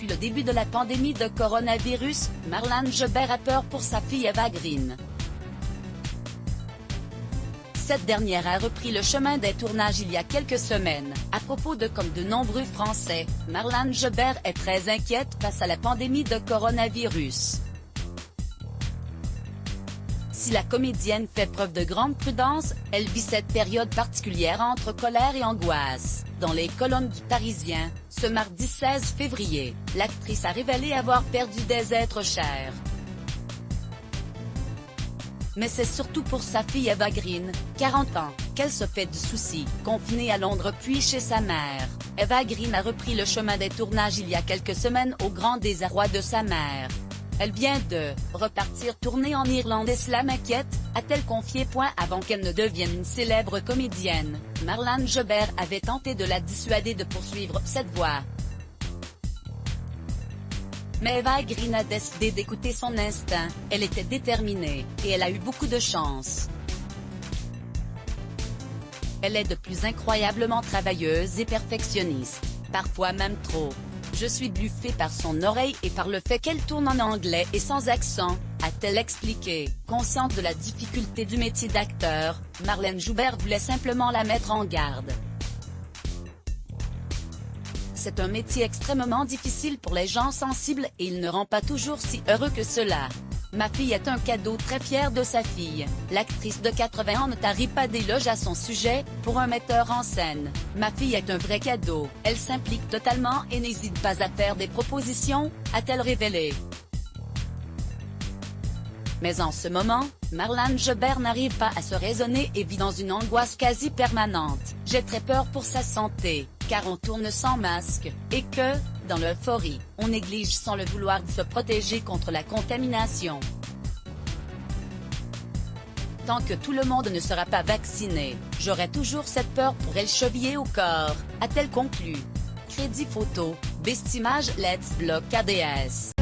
depuis le début de la pandémie de coronavirus, Marlène Jobert a peur pour sa fille Eva Green. Cette dernière a repris le chemin des tournages il y a quelques semaines. À propos de comme de nombreux Français, Marlène Jobert est très inquiète face à la pandémie de coronavirus. Si la comédienne fait preuve de grande prudence, elle vit cette période particulière entre colère et angoisse. Dans les colonnes du Parisien, ce mardi 16 février, l'actrice a révélé avoir perdu des êtres chers. Mais c'est surtout pour sa fille Eva Green, 40 ans, qu'elle se fait du souci. Confinée à Londres puis chez sa mère, Eva Green a repris le chemin des tournages il y a quelques semaines au grand désarroi de sa mère. Elle vient de repartir tourner en Irlande et cela m'inquiète, a-t-elle confié. Avant qu'elle ne devienne une célèbre comédienne, Marlène Jobert avait tenté de la dissuader de poursuivre cette voie. Mais Eva Green a décidé d'écouter son instinct, elle était déterminée, et elle a eu beaucoup de chance. Elle est de plus incroyablement travailleuse et perfectionniste, parfois même trop. Je suis bluffée par son oreille et par le fait qu'elle tourne en anglais et sans accent, a-t-elle expliqué. Consciente de la difficulté du métier d'acteur, Marlène Jobert voulait simplement la mettre en garde. C'est un métier extrêmement difficile pour les gens sensibles et il ne rend pas toujours si heureux que cela. Ma fille est un cadeau. Très fière de sa fille, l'actrice de 80 ans ne tarit pas d'éloges à son sujet. Pour un metteur en scène, ma fille est un vrai cadeau. Elle s'implique totalement et n'hésite pas à faire des propositions, a-t-elle révélé. Mais en ce moment, Marlène Jobert n'arrive pas à se raisonner et vit dans une angoisse quasi permanente. J'ai très peur pour sa santé, car on tourne sans masque, et que, dans l'euphorie, on néglige sans le vouloir de se protéger contre la contamination. Tant que tout le monde ne sera pas vacciné, j'aurai toujours cette peur pour elle chevillée au corps, a-t-elle conclu. Crédit photo, Bestimage Let's Block ADS.